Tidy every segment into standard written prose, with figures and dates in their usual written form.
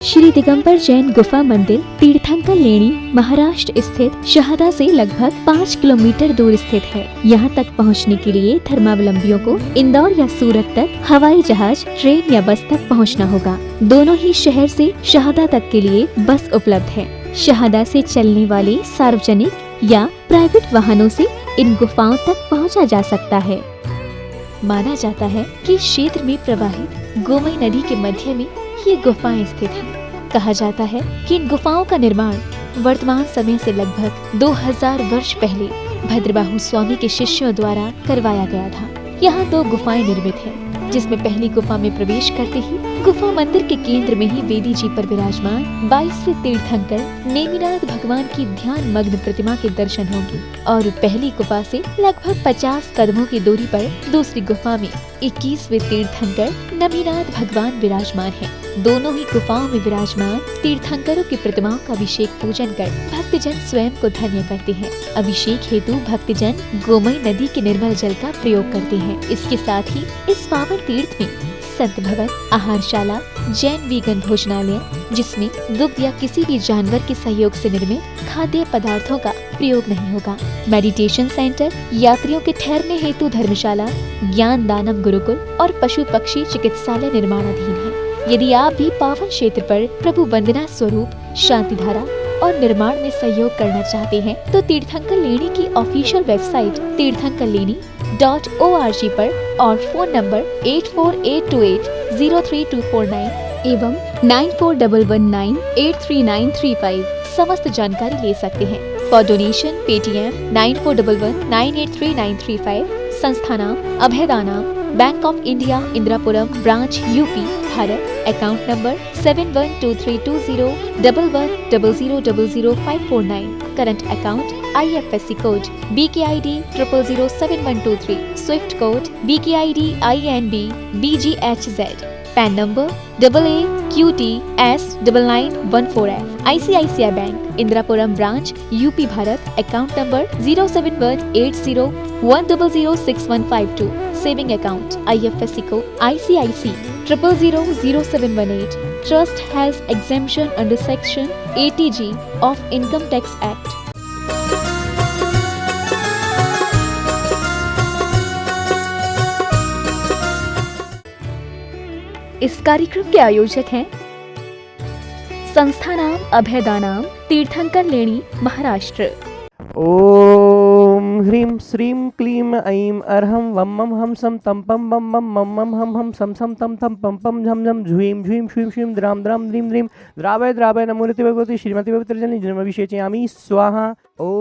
श्री दिगंबर जैन गुफा मंदिर तीर्थंकर लेणी महाराष्ट्र स्थित शहादा से लगभग 5 किलोमीटर दूर स्थित है। यहाँ तक पहुँचने के लिए धर्मावलंबियों को इंदौर या सूरत तक हवाई जहाज, ट्रेन या बस तक पहुँचना होगा। दोनों ही शहर से शहादा तक के लिए बस उपलब्ध है। शहादा से चलने वाले सार्वजनिक या प्राइवेट वाहनों से इन गुफाओं तक पहुँचा जा सकता है। माना जाता है कि क्षेत्र में प्रवाहित गोमई नदी के मध्य में ये गुफाएं स्थित हैं। कहा जाता है कि इन गुफाओं का निर्माण वर्तमान समय से लगभग 2000 वर्ष पहले भद्रबाहु स्वामी के शिष्यों द्वारा करवाया गया था। यहाँ 2 गुफाएं निर्मित हैं, जिसमें पहली गुफा में प्रवेश करते ही गुफा मंदिर के केंद्र में ही वेदी जी पर विराजमान 22वें तीर्थंकर नेमिनाथ भगवान की ध्यान मग्न प्रतिमा के दर्शन होंगे और पहली गुफा से लगभग 50 कदमों की दूरी पर दूसरी गुफा में 21वें तीर्थंकर नमीनाथ भगवान विराजमान हैं। दोनों ही गुफाओं में विराजमान तीर्थंकरों की प्रतिमाओं का अभिषेक पूजन कर भक्तजन स्वयं को धन्य करते हैं। अभिषेक हेतु भक्तजन गोमई नदी के निर्मल जल का प्रयोग करते हैं। इसके साथ ही इस पावन तीर्थ में संत भवन, आहारशाला, जैन वीगन भोजनालय, जिसमें दुग्ध या किसी भी जानवर के सहयोग से निर्मित खाद्य पदार्थों का प्रयोग नहीं होगा, मेडिटेशन सेंटर, यात्रियों के ठहरने हेतु धर्मशाला, ज्ञान दानम गुरुकुल और पशु पक्षी चिकित्सालय निर्माणाधीन है। यदि आप भी पावन क्षेत्र पर प्रभु वंदना स्वरूप शांति धारा और निर्माण में सहयोग करना चाहते हैं तो तीर्थंकर लेणी की ऑफिशियल वेबसाइट तीर्थंकरलेणी.org पर और फोन नंबर 8482803249 एवं 9411983935 समस्त जानकारी ले सकते हैं। For donation Paytm 9411983935। संस्था नाम Abhayadana, bank of India, Indirapuram branch, UP, Bharat. Account number 7123201100000549। Current account IFSC code BKID 0007123। Swift code BKID INB BGHZ। PAN number AAQTS9914F। ICICI bank Indirapuram branch, UP, Bharat. Account number 0718010061552। Saving account IFSC code ICIC 000718। Trust has exemption under Section 80G of Income Tax Act. इस कार्यक्रम के आयोजक हैं संस्था नाम अभयदानाम, तीर्थंकर लेणी, महाराष्ट्र। ओम ह्रीं श्रीं क्लीं ऐं अर्हं वं मं हम सम तम पम बम मम मम मम हम हम सम सम तम तम पम पम झम झम झुईं झुईं श्रीं श्रीं द्राम द्राम द्रीं द्रीं द्रावय द्रावय नमोते भगवती श्रीमती पवित्र जन जन्माभिषेचयामि स्वाहा। ओम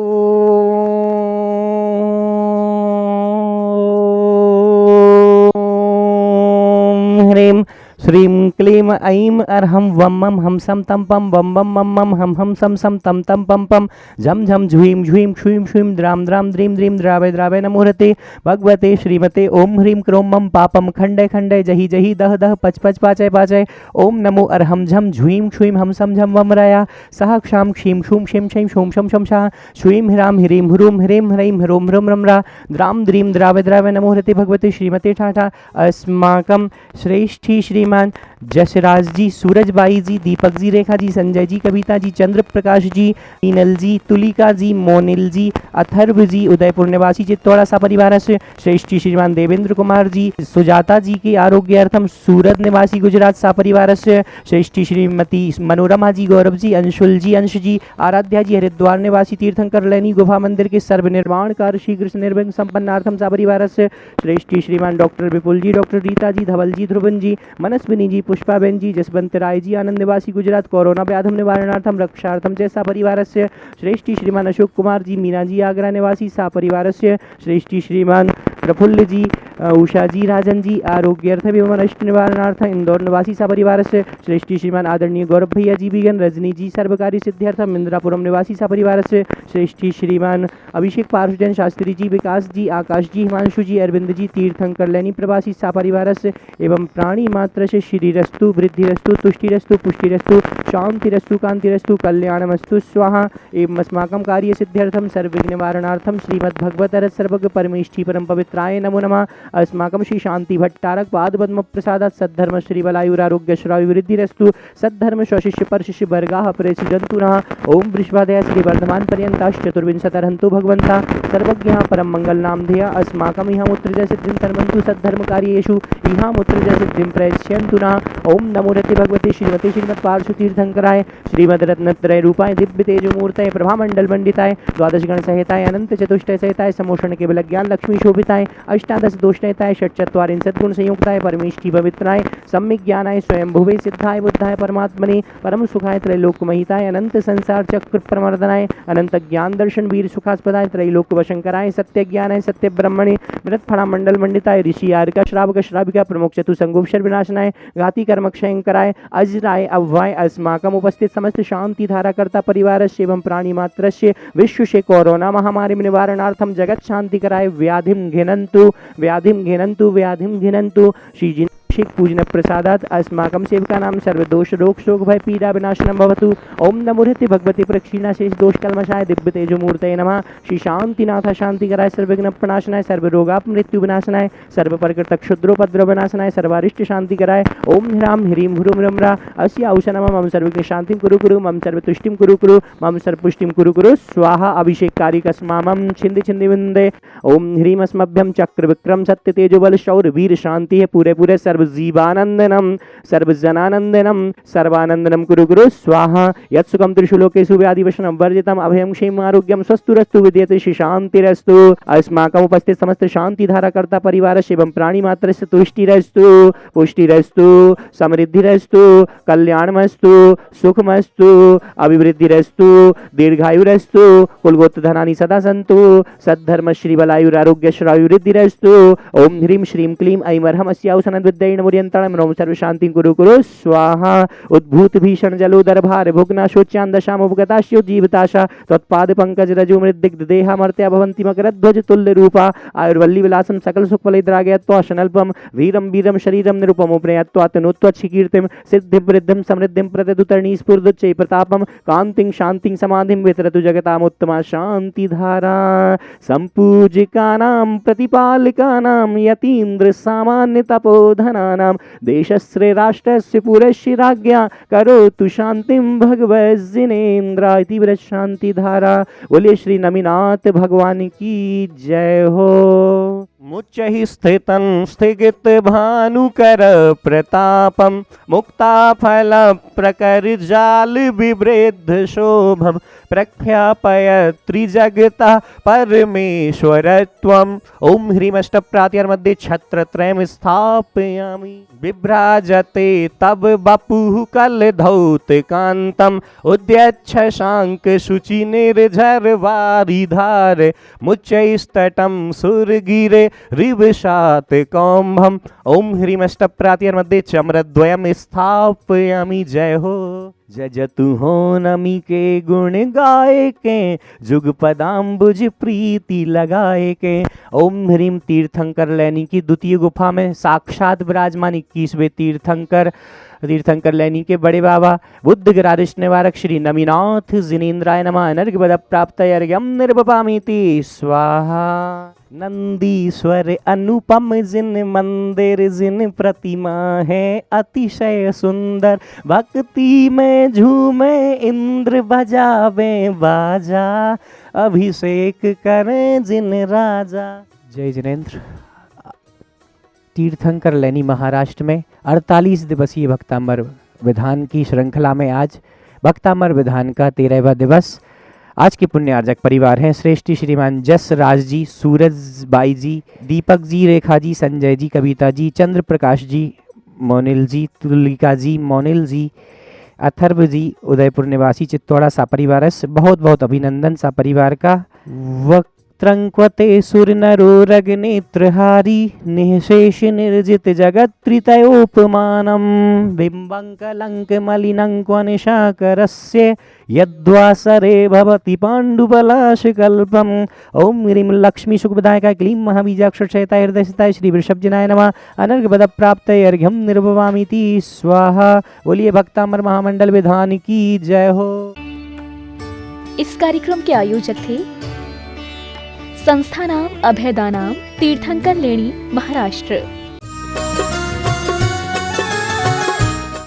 ह्रीं श्रीं क्लीं ऐं अर्हं वं मं हम सम तम पम बम बम मम मम हम हम सम सम तम तम पम पम झम झम झुईं झुईं श्रीं श्रीं द्राम द्राम द्रीं द्रीं द्रावय द्रावय नमोहते भगवते श्रीमते ओम ह्रीं क्रों मम पापम खंडय खंडय जहि जहि दह दह पच पच पाचय पाचय। ओम नमो अर्हं झम झुईं छुईं हम सम झम वम राया सह क्षाम क्षीं क्षूं शिं शैं शों शम शम शाह श्रीं ह्रां ह्रीं ह्रूं ह्रीं ह्रैं ह्रों ह्रं रं रा द्राम द्रीं द्रावय द्रावय नमोहते भगवते श्रीमते ठाठा। अस्माकं श्रेष्ठी श्रीमान जसराज जी, सूरजबाई जी, दीपक जी, रेखा जी, संजय जी, कविता जी, चंद्र प्रकाश जी, मीनल जी, तुलिका जी, मोनिल जी, अथर्व जी, उदयपुर निवासी चित्तौड़ा सा परिवार से श्रेष्ठी श्रीमान देवेंद्र कुमार जी, सुजाता जी के आरोग्यार्थम सूरत निवासी गुजरात सा परिवार से श्रेष्ठी श्रीमती मनोरमा जी, गौरव जी, अंशुल जी, अंश जी, आराध्या जी, हरिद्वार निवासी तीर्थंकर लेणी गुफा मंदिर के सर्व निर्माण कार्य शीघ्र निर्विघ्न संपन्नार्थम सा परिवार से श्रेष्ठी श्रीमान डॉक्टर विपुल जी, डॉक्टर रीता जी, धवल जी, ध्रुवन जी, मनस्विनी जी, पुष्पाबेन जी, जसवंत राय जी, आनंद निवासी गुजरात कोरोना व्याधम निवारणार्थम रक्षार्थम जैसा परिवार से श्रेष्ठी श्रीमान अशोक कुमार जी, मीना जी, आगरा निवासी सा परिवार से श्रेष्ठी श्रीमान प्रफुल्ल जी, उषा जी, राजन जी, आरोग्यर्थ एवं अनिष्ट निवारणार्थ इंदौर निवासी सा परिवार से श्रेष्ठी श्रीमान आदरणीय गौरव भैया जी, बीगन रजनी जी, सर्वकारी सिद्ध्यर्थम इंदिरापुरम निवासी सा परिवार से श्रेष्ठी श्रीमान अभिषेक पार्षजन शास्त्री जी, विकास जी, आकाश जी, हिमांशु जी, अरविंद जी, तीर्थंकर लेनी प्रवासी सा परिवार से एवं प्राणी मात्र से श्रीरस्तु वृद्धिरस्तु तुष्टिरस्तु पुष्टिरस्तु शांतिरस्तु कांतिरस्तु कल्याणमस्तु स्वाहा। एवं अस्माकं कार्य सिद्ध्यर्थम सर्वविघ्न निवारणार्थम श्रीमद् भगवतर सर्वज्ञ परमेष्ठी परम पवित्राय नमो नमः। अस्माकं श्री शांति भट्टारक पाद पद्म प्रसादात् सद्धर्म श्री बलायुरारोग्य श्रायु वृद्धिरस्तु सद्धर्म स्वशिष्य परशिष्य वर्गाः परेषु जन्तुनः ओम वृषभादय श्री वर्धमान पर्यन्ताश्च चतुर्विंशतिरहन्तु भगवन्तः सर्वज्ञः परम मंगल नामधेय अस्माकं इह मुत्रिजय सिद्धिं तन्वन्तु सद्धर्म कार्येषु इह मुत्रिजय सिद्धिं प्रयच्छन्तु नः ओम नमो रति भगवती श्रीमती श्रीमद् पार्श्व तीर्थंकराय श्रीमद् रत्नत्रय रूपाय दिव्य तेजोमूर्तये प्रभामंडल मंडिताय द्वादश गण सहिताय अनंत चतुष्टय सहिताय समोषण केवल ज्ञान लक्ष्मी शोभिताय अष्टादश दोषनयताय षट्चत्वारिंशत् गुण संयुक्ताय परमेष्ठी पवित्राय सम्यक ज्ञानाय स्वयं भुवे सिद्धाय बुद्धाय परमात्मने परम सुखाय त्रैलोक्यमहिताय अनंत संसार चक्र प्रमर्दनाय अनंत ज्ञान दर्शन वीर सुखास्पदाय त्रैलोक्य वशंकराय सत्य ज्ञानाय सत्य ब्रह्मणे मृत फणा मंडल मंडिताय ऋषि आर्का श्रावक श्राविका प्रमुख चतु संगोपशर विनाशनाय घाती कर्म क्षयंकराय अजराय अव्वाय अस्माकम उपस्थित समस्त शांति धाराकर्ता परिवारस्य एवं प्राणी मात्रस्य विश्वशे कोरोना महामारी निवारणार्थम जगत शांति कराय व्याधिम घिनन्तु व्याधिम घिनन्तु व्याधिम घिनन्तु श्री पूजन प्रसादात् अस्माकं सेवकानां सर्वदोष रोग शोक भय पीड़ा विनाशनं भवतु ओम नमो ऋति भगवती प्रक्षीणा शेष दोष कल्मषाय दिव्य तेजोमूर्तये नमः श्री शांतिनाथ शांतिकराय सर्वविघ्न प्रणाशनाय सर्वरोगाप मृत्यु विनाशनाय सर्व प्रकृत क्षुद्रोपद्रव विनाशनाय सर्वारिष्ट शांतिकराय ओम ह्राम ह्रीं हुरुम रम्रा अस्य औषधम मम सर्वविघ्न शांतिं कुरु कुरु मम सर्वतुष्टिं कुरु कुरु मम सर्वपुष्टिं कुरु कुरु स्वाहा अभिषेककारी कस्मामं छिंदि छिंदि विंदे ओम ह्रीं अस्मभ्यं चक्र विक्रम सत्य तेजोबल शौर्य वीर शांति है पूरे पूरे सर्व जीवानंदनम सर्वजनानंदनम सर्वानंदनम कुरु कुरु स्वाहा यत्सुखम त्रिशूलोकेषु व्याधिवशनं वर्जितम अभयं क्षेम आरोग्यम स्वस्तुरस्तु विद्यते श्री शांतिरस्तु अस्माकम् उपस्थित समस्त शांति धाराकर्ता परिवारस्य एवं प्राणी मात्रस्य तुष्टिरस्तु पुष्टिरस्तु समृद्धिरस्तु कल्याणमस्तु सुखमस्तु अभिवृद्धिरस्तु दीर्घायुरस्तु कुलगोत्र धनानि सदा सन्तु सद्धर्म श्री बलायुरारोग्य श्रायु वृद्धिरस्तु ओम ह्रीं श्रीं क्लीं ऐं अर्हम् अस्या औषधं विद्येन मुर्यन्तरं रोम सर्व शांति कुरु कुरु स्वाहा उद्भूत भीषण जलोदर भार भुग्ना शोच्यान्दशाम उपगताश्यो जीवताशा तत्पाद पंकज रजो मृदिग्ध देहा मर्त्या भवन्ति मकरध्वज तुल्य रूपा आयुर्वल्ली विलासम सकल सुख फलैद्रागयत्वा शनल्पम वीरम वीरम शरीरम निरुपमो प्रयत्वा तनोत्वच्छिकीर्तिम सिद्धिं वृद्धिं समृद्धिं प्रददुतर्णी स्फुर्दुच्चै प्रतापम कांतिं शांतिं समाधिं वितरतु जगतामुत्तमा शांति धारा संपूजिकानां प्रतिपालिकानां यतीन्द्र सामान्य तपोधनानां देशस्य राष्ट्रस्य पुरस्य राज्ञा करोतु शांतिं भगवज्जिनेन्द्र इति व्रत शांति धारा। बोलिए श्री नमीनाथ भगवान की जय हो। मुच्चहि स्थितं स्थिगित भानुकर प्रतापम मुक्ता फल प्रकर जाल विवृद्ध शोभम प्रख्यापय त्रिजगता परमेश्वरत्वम ओम ह्रीं अष्टप्रात्यर्मध्ये छत्रत्रयं स्थापयामि विभ्राजते तब बपुः कलधौतकान्तं उद्यच्छ शांक शुचि निर्झर वारिधार मुच्चैस्तटं सुरगिरे रिवशात कौम्भम ओम ह्रीं अष्टप्रात्यर्मध्ये चम्रद्वयं स्थापयामि जय हो। जजतु हो नमी के गुण गाए के जुग पदाम्बुज प्रीति लगाए के। ओम ह्रीं तीर्थंकर लैनी की द्वितीय गुफा में साक्षात विराजमान 21वें तीर्थंकर लैनी के बड़े बाबा बुद्ध गिरारिश निवारक श्री नमीनाथ जिनेन्द्राय नमः। अनर्घ्य प्राप्त अर्घ्यम निर्वपामीति स्वाहा। नंदीश्वर अनुपम जिन मंदिर जिन प्रतिमा है अतिशय सुंदर भक्ति में झूमे इंद्र बजावे बाजा अभिषेक करें जिन राजा। जय जिनेन्द्र। तीर्थंकर लैनी महाराष्ट्र में 48 दिवसीय भक्तामर विधान की श्रृंखला में आज भक्तामर विधान का 13वां दिवस। आज के पुण्यार्जक परिवार हैं श्रेष्ठी श्रीमान जस राज जी, सूरज बाई जी, दीपक जी, रेखा जी, संजय जी, कविता जी, चंद्र प्रकाश जी, मोनिल जी, तुलिका जी, मोनिल जी, अथर्व जी, उदयपुर निवासी चित्तौड़ा सा परिवार। बहुत बहुत अभिनंदन सा परिवार का। वक्त्रंक्वते सुर नरो रग नेत्रहारी निःशेष निर्जित जगत त्रितयोपमानम बिंबं कलंक मलिनंक्वनिशाकरस्य यद्वासरे भवति पाण्डुपलाश कल्पम ओम ह्रीं लक्ष्मी सुखदायका क्लीं महाबीजाक्षरक्षयता हृदयस्थिताय श्री वृषभजनाय नमः। अनर्घ्य प्राप्त अर्घ्यम निर्वपामीति स्वाहा। बोलिए भक्तामर महामंडल विधान की जय हो। इस कार्यक्रम के आयोजक थे संस्थानाम अभयदानाम तीर्थंकर लेणी महाराष्ट्र।